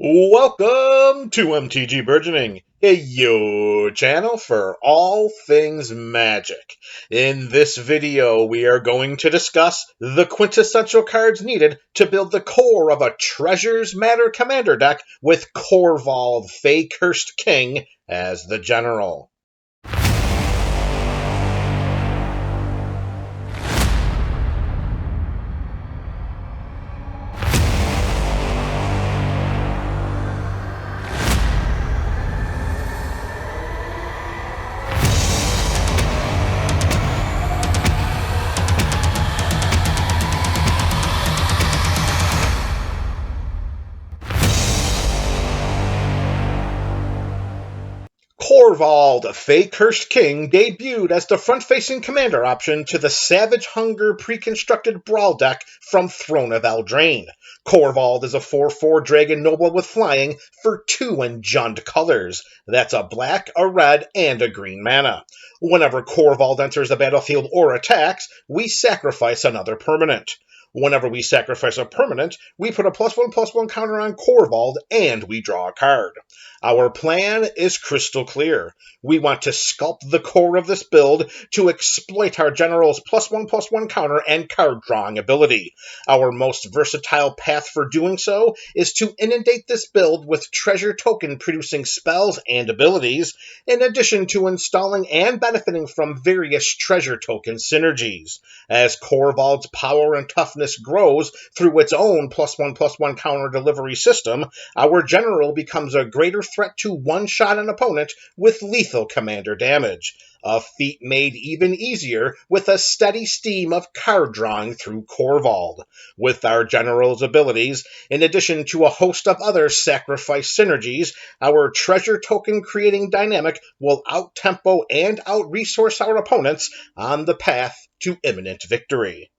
Welcome to MTG Burgeoning, your channel for all things magic. In this video, we are going to discuss the quintessential cards needed to build the core of a Treasures Matter Commander deck with Korvold, Fae-Cursed King as the general. Corvold, Fae-Cursed King, debuted as the front-facing commander option to the Savage Hunger pre-constructed Brawl deck from Throne of Eldraine. Corvold is a 4/4 Dragon Noble with flying for 2 Enjund colors. That's a black, a red, and a green mana. Whenever Corvold enters the battlefield or attacks, we sacrifice another permanent. Whenever we sacrifice a permanent, we put a +1/+1 counter on Corvold, and we draw a card. Our plan is crystal clear. We want to sculpt the core of this build to exploit our general's +1/+1 counter and card drawing ability. Our most versatile path for doing so is to inundate this build with treasure token producing spells and abilities, in addition to installing and benefiting from various treasure token synergies. As Corvold's power and toughness grows through its own +1/+1 counter delivery system, our general becomes a greater threat to one-shot an opponent with lethal commander damage. A feat made even easier with a steady stream of card drawing through Corvold. With our general's abilities, in addition to a host of other sacrifice synergies, our treasure token creating dynamic will out-tempo and out-resource our opponents on the path to imminent victory.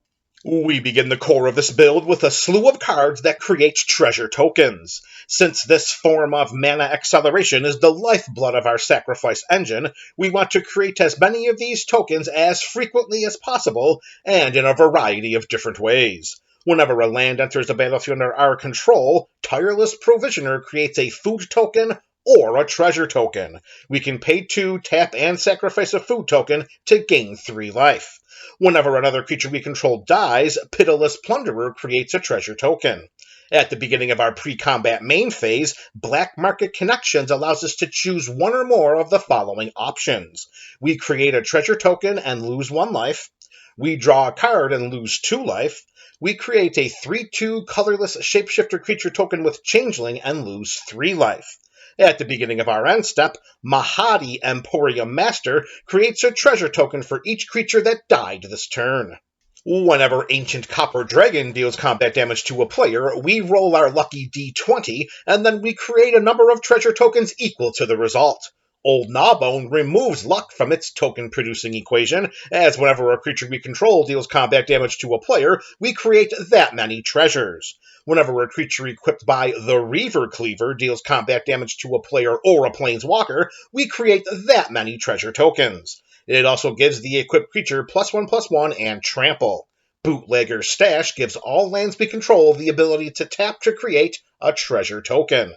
We begin the core of this build with a slew of cards that create treasure tokens. Since this form of mana acceleration is the lifeblood of our sacrifice engine, we want to create as many of these tokens as frequently as possible, and in a variety of different ways. Whenever a land enters the battlefield under our control, Tireless Provisioner creates a food token or a treasure token. We can pay 2, tap, and sacrifice a food token to gain 3 life. Whenever another creature we control dies, Pitiless Plunderer creates a treasure token. At the beginning of our pre-combat main phase, Black Market Connections allows us to choose one or more of the following options. We create a treasure token and lose 1 life. We draw a card and lose 2 life. We create a 3/2 colorless shapeshifter creature token with Changeling and lose 3 life. At the beginning of our end step, Mahadi Emporium Master creates a treasure token for each creature that died this turn. Whenever Ancient Copper Dragon deals combat damage to a player, we roll our lucky d20, and then we create a number of treasure tokens equal to the result. Old Gnawbone removes luck from its token-producing equation, as whenever a creature we control deals combat damage to a player, we create that many treasures. Whenever a creature equipped by the Reaver Cleaver deals combat damage to a player or a planeswalker, we create that many treasure tokens. It also gives the equipped creature +1/+1 and trample. Bootlegger's Stash gives all lands we control the ability to tap to create a treasure token.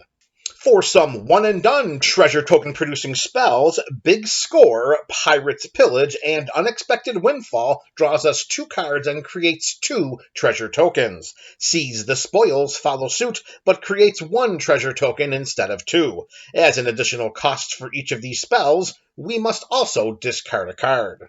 For some one-and-done treasure token-producing spells, Big Score, Pirate's Pillage, and Unexpected Windfall draws us 2 cards and creates 2 treasure tokens. Seize the Spoils follows suit, but creates 1 treasure token instead of 2. As an additional cost for each of these spells, we must also discard a card.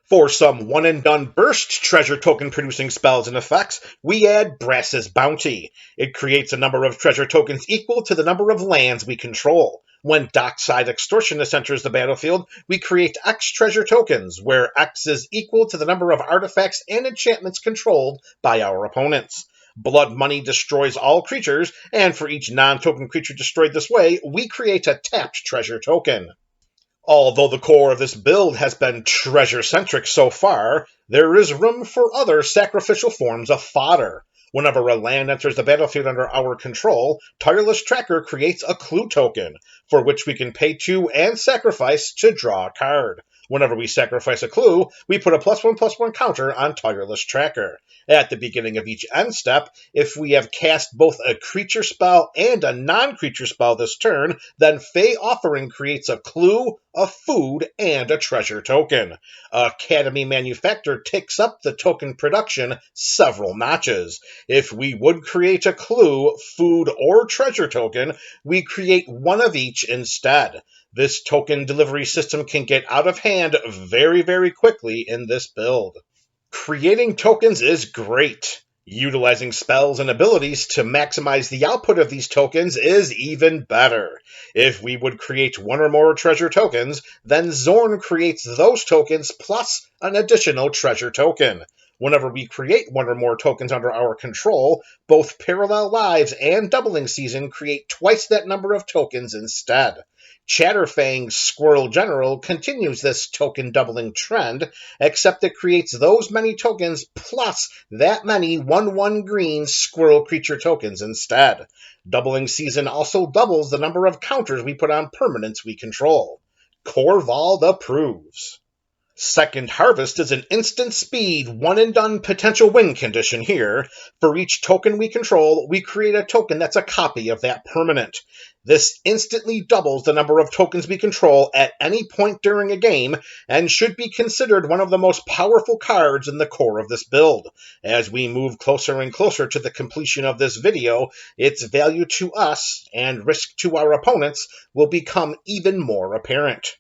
For some one-and-done burst treasure token-producing spells and effects, we add Brass's Bounty. It creates a number of treasure tokens equal to the number of lands we control. When Dockside Extortionist enters the battlefield, we create X treasure tokens, where X is equal to the number of artifacts and enchantments controlled by our opponents. Blood Money destroys all creatures, and for each non-token creature destroyed this way, we create a tapped treasure token. Although the core of this build has been treasure-centric so far, there is room for other sacrificial forms of fodder. Whenever a land enters the battlefield under our control, Tireless Tracker creates a clue token, for which we can pay 2 and sacrifice to draw a card. Whenever we sacrifice a clue, we put a +1/+1 counter on Tireless Tracker. At the beginning of each end step, if we have cast both a creature spell and a non-creature spell this turn, then Fae Offering creates a clue, a food, and a treasure token. Academy Manufactor takes up the token production several notches. If we would create a clue, food, or treasure token, we create one of each instead. This token delivery system can get out of hand very, very quickly in this build. Creating tokens is great. Utilizing spells and abilities to maximize the output of these tokens is even better. If we would create one or more treasure tokens, then Zorn creates those tokens plus an additional treasure token. Whenever we create one or more tokens under our control, both Parallel Lives and Doubling Season create twice that number of tokens instead. Chatterfang's Squirrel General continues this token doubling trend, except it creates those many tokens plus that many 1/1 green squirrel creature tokens instead. Doubling Season also doubles the number of counters we put on permanents we control. Corvald approves. Second Harvest is an instant speed, one-and-done potential win condition here. For each token we control, we create a token that's a copy of that permanent. This instantly doubles the number of tokens we control at any point during a game, and should be considered one of the most powerful cards in the core of this build. As we move closer and closer to the completion of this video, its value to us, and risk to our opponents, will become even more apparent.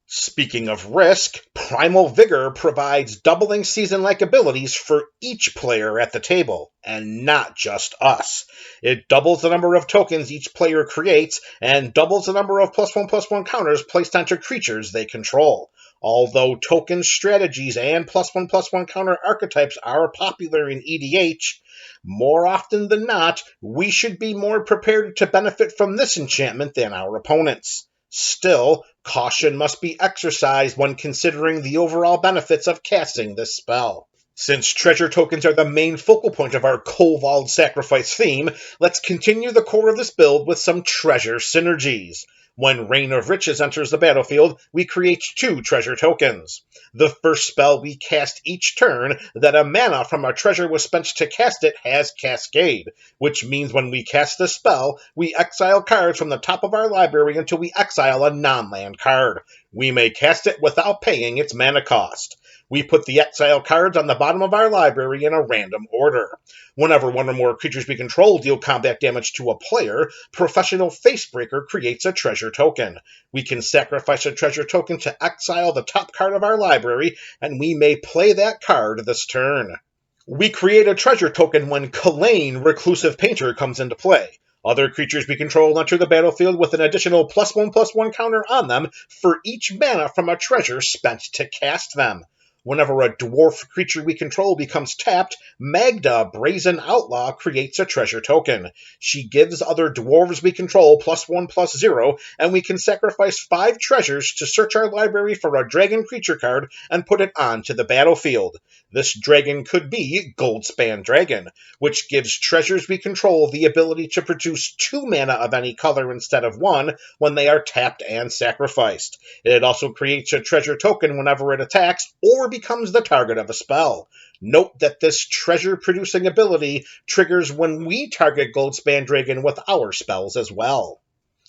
Speaking of risk, Primal Vigor provides Doubling Season-like abilities for each player at the table, and not just us. It doubles the number of tokens each player creates, and doubles the number of +1/+1 counters placed onto creatures they control. Although token strategies and +1/+1 counter archetypes are popular in EDH, more often than not, we should be more prepared to benefit from this enchantment than our opponents. Still, caution must be exercised when considering the overall benefits of casting this spell. Since treasure tokens are the main focal point of our Corvold sacrifice theme, let's continue the core of this build with some treasure synergies. When Reign of Riches enters the battlefield, we create 2 treasure tokens. The first spell we cast each turn that a mana from a treasure was spent to cast it has Cascade, which means when we cast the spell, we exile cards from the top of our library until we exile a non-land card. We may cast it without paying its mana cost. We put the exile cards on the bottom of our library in a random order. Whenever one or more creatures we control deal combat damage to a player, Professional Facebreaker creates a treasure token. We can sacrifice a treasure token to exile the top card of our library, and we may play that card this turn. We create a treasure token when Kalain, Reclusive Painter, comes into play. Other creatures we control enter the battlefield with an additional +1/+1 counter on them for each mana from a treasure spent to cast them. Whenever a dwarf creature we control becomes tapped, Magda, Brazen Outlaw, creates a treasure token. She gives other dwarves we control +1/+0, and we can sacrifice 5 treasures to search our library for a dragon creature card and put it onto the battlefield. This dragon could be Goldspan Dragon, which gives treasures we control the ability to produce 2 mana of any color instead of 1 when they are tapped and sacrificed. It also creates a treasure token whenever it attacks or becomes the target of a spell. Note that this treasure-producing ability triggers when we target Goldspan Dragon with our spells as well.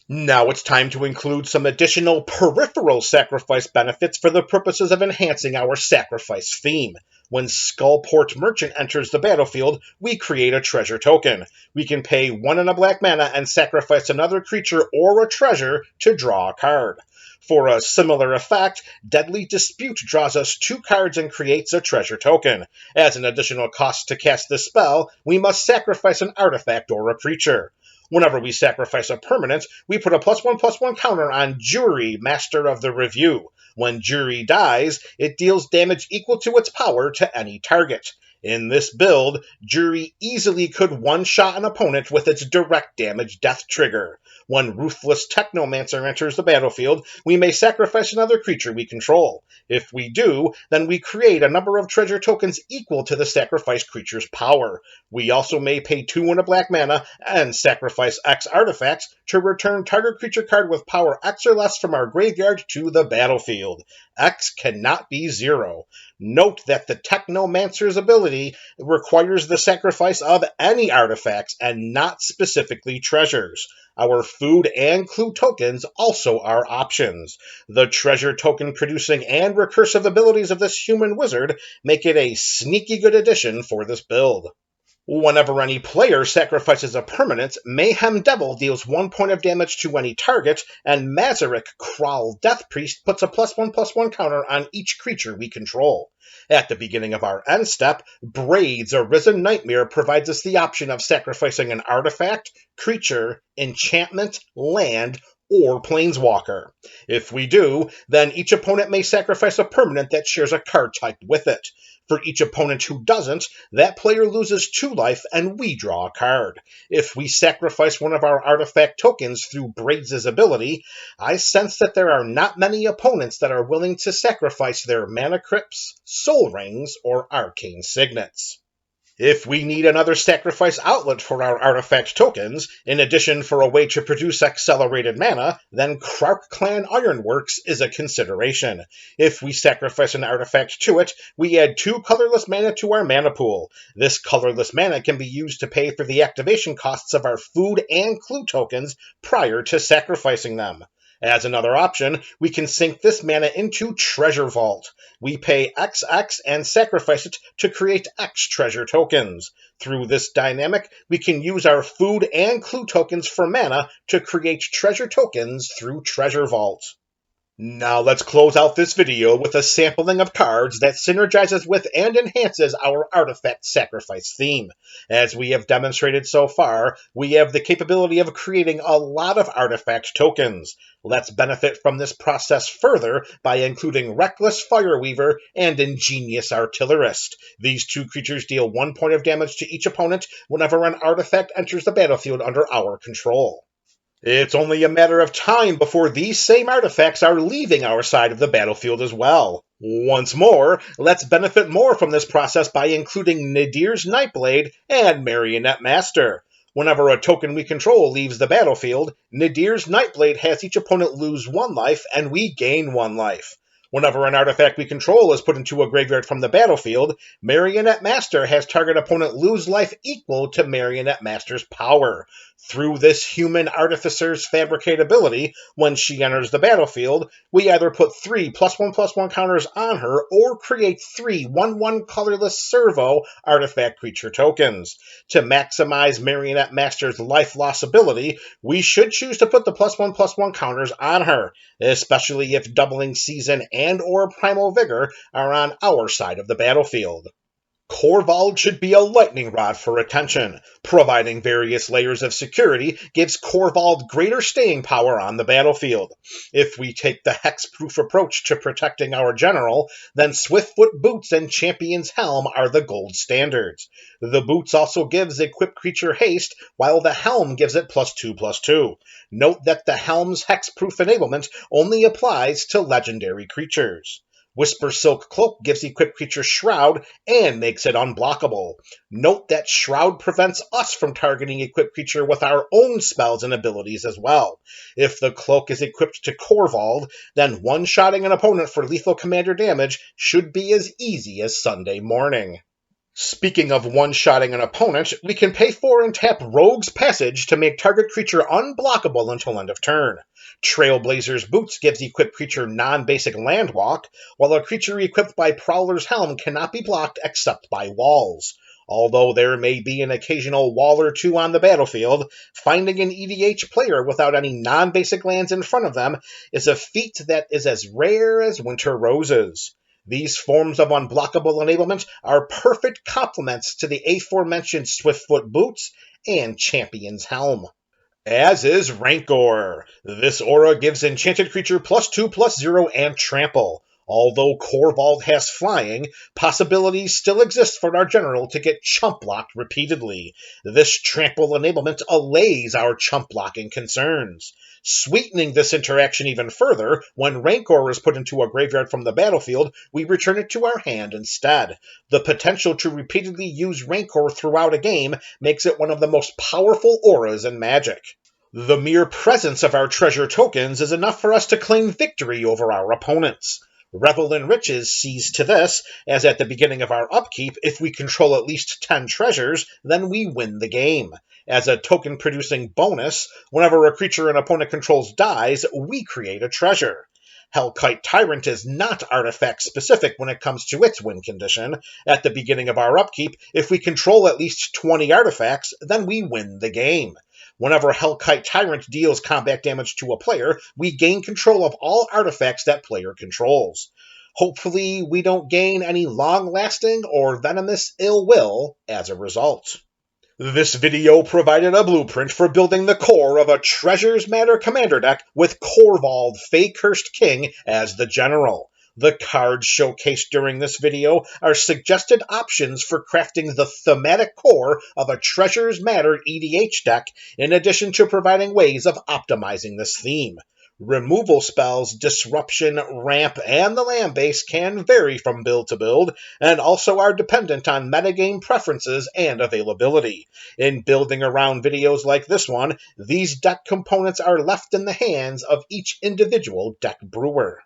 Now it's time to include some additional peripheral sacrifice benefits for the purposes of enhancing our sacrifice theme. When Skullport Merchant enters the battlefield, we create a treasure token. We can pay 1 and a black mana and sacrifice another creature or a treasure to draw a card. For a similar effect, Deadly Dispute draws us 2 cards and creates a treasure token. As an additional cost to cast this spell, we must sacrifice an artifact or a creature. Whenever we sacrifice a permanent, we put a +1/+1 counter on Jury, Master of the Review. When Jury dies, it deals damage equal to its power to any target. In this build, Jury easily could one-shot an opponent with its direct damage death trigger. When Ruthless Technomancer enters the battlefield, we may sacrifice another creature we control. If we do, then we create a number of treasure tokens equal to the sacrificed creature's power. We also may pay 2 and a black mana and sacrifice X artifacts to return target creature card with power X or less from our graveyard to the battlefield. X cannot be 0. Note that the Technomancer's ability requires the sacrifice of any artifacts and not specifically treasures. Our food and clue tokens also are options. The treasure token producing and recursive abilities of this human wizard make it a sneaky good addition for this build. Whenever any player sacrifices a permanent, Mayhem Devil deals 1 point of damage to any target, and Mazarek Kral Death Priest puts a +1/+1 counter on each creature we control. At the beginning of our end step, Braid's Arisen Nightmare provides us the option of sacrificing an artifact, creature, enchantment, land, or planeswalker. If we do, then each opponent may sacrifice a permanent that shares a card type with it. For each opponent who doesn't, that player loses 2 life and we draw a card. If we sacrifice one of our artifact tokens through Braid's ability, I sense that there are not many opponents that are willing to sacrifice their Mana Crypts, Soul Rings, or Arcane Signets. If we need another sacrifice outlet for our artifact tokens, in addition for a way to produce accelerated mana, then Krark Clan Ironworks is a consideration. If we sacrifice an artifact to it, we add 2 colorless mana to our mana pool. This colorless mana can be used to pay for the activation costs of our food and clue tokens prior to sacrificing them. As another option, we can sink this mana into Treasure Vault. We pay XX and sacrifice it to create X treasure tokens. Through this dynamic, we can use our food and clue tokens for mana to create treasure tokens through Treasure Vault. Now let's close out this video with a sampling of cards that synergizes with and enhances our artifact sacrifice theme. As we have demonstrated so far, we have the capability of creating a lot of artifact tokens. Let's benefit from this process further by including Reckless Fireweaver and Ingenious Artillerist. These 2 creatures deal 1 point of damage to each opponent whenever an artifact enters the battlefield under our control. It's only a matter of time before these same artifacts are leaving our side of the battlefield as well. Once more, let's benefit more from this process by including Nadir's Nightblade and Marionette Master. Whenever a token we control leaves the battlefield, Nadir's Nightblade has each opponent lose 1 life and we gain 1 life. Whenever an artifact we control is put into a graveyard from the battlefield, Marionette Master has target opponent lose life equal to Marionette Master's power. Through this human artificer's fabricate ability, when she enters the battlefield, we either put 3 +1/+1 counters on her or create 3 1/1 colorless servo artifact creature tokens. To maximize Marionette Master's life loss ability, we should choose to put the +1/+1 counters on her, especially if Doubling Season and or Primal Vigor are on our side of the battlefield. Corvald should be a lightning rod for attention. Providing various layers of security gives Corvald greater staying power on the battlefield. If we take the hexproof approach to protecting our general, then Swiftfoot Boots and Champion's Helm are the gold standards. The boots also gives equipped creature haste, while the helm gives it +2/+2. Note that the helm's hexproof enablement only applies to legendary creatures. Whisper Silk Cloak gives equipped creature Shroud and makes it unblockable. Note that Shroud prevents us from targeting equipped creature with our own spells and abilities as well. If the cloak is equipped to Korvold, then one-shotting an opponent for lethal commander damage should be as easy as Sunday morning. Speaking of one-shotting an opponent, we can pay 4 and tap Rogue's Passage to make target creature unblockable until end of turn. Trailblazer's Boots gives equipped creature non-basic land walk, while a creature equipped by Prowler's Helm cannot be blocked except by walls. Although there may be an occasional wall or 2 on the battlefield, finding an EDH player without any non-basic lands in front of them is a feat that is as rare as winter roses. These forms of unblockable enablement are perfect complements to the aforementioned Swiftfoot Boots and Champion's Helm. As is Rancor. This aura gives enchanted creature +2/+0 and trample. Although Corvold has flying, possibilities still exist for our general to get chump blocked repeatedly. This trample enablement allays our chump blocking concerns. Sweetening this interaction even further, when Rancor is put into a graveyard from the battlefield, we return it to our hand instead. The potential to repeatedly use Rancor throughout a game makes it one of the most powerful auras in Magic. The mere presence of our treasure tokens is enough for us to claim victory over our opponents. Revel in Riches sees to this, as at the beginning of our upkeep, if we control at least 10 treasures, then we win the game. As a token-producing bonus, whenever a creature an opponent controls dies, we create a treasure. Hellkite Tyrant is not artifact-specific when it comes to its win condition. At the beginning of our upkeep, if we control at least 20 artifacts, then we win the game. Whenever Hellkite Tyrant deals combat damage to a player, we gain control of all artifacts that player controls. Hopefully, we don't gain any long-lasting or venomous ill will as a result. This video provided a blueprint for building the core of a Treasures Matter commander deck with Korvold, Fae-Cursed King as the general. The cards showcased during this video are suggested options for crafting the thematic core of a Treasures Matter EDH deck, in addition to providing ways of optimizing this theme. Removal spells, disruption, ramp, and the land base can vary from build to build, and also are dependent on metagame preferences and availability. In building around videos like this one, these deck components are left in the hands of each individual deck brewer.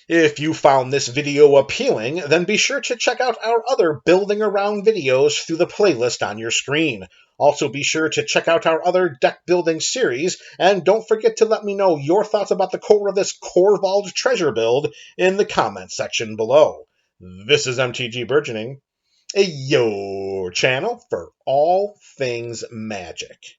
If you found this video appealing, then be sure to check out our other building around videos through the playlist on your screen. Also be sure to check out our other deck building series, and don't forget to let me know your thoughts about the core of this Corvold treasure build in the comments section below. This is MTG Burgeoning, your channel for all things Magic.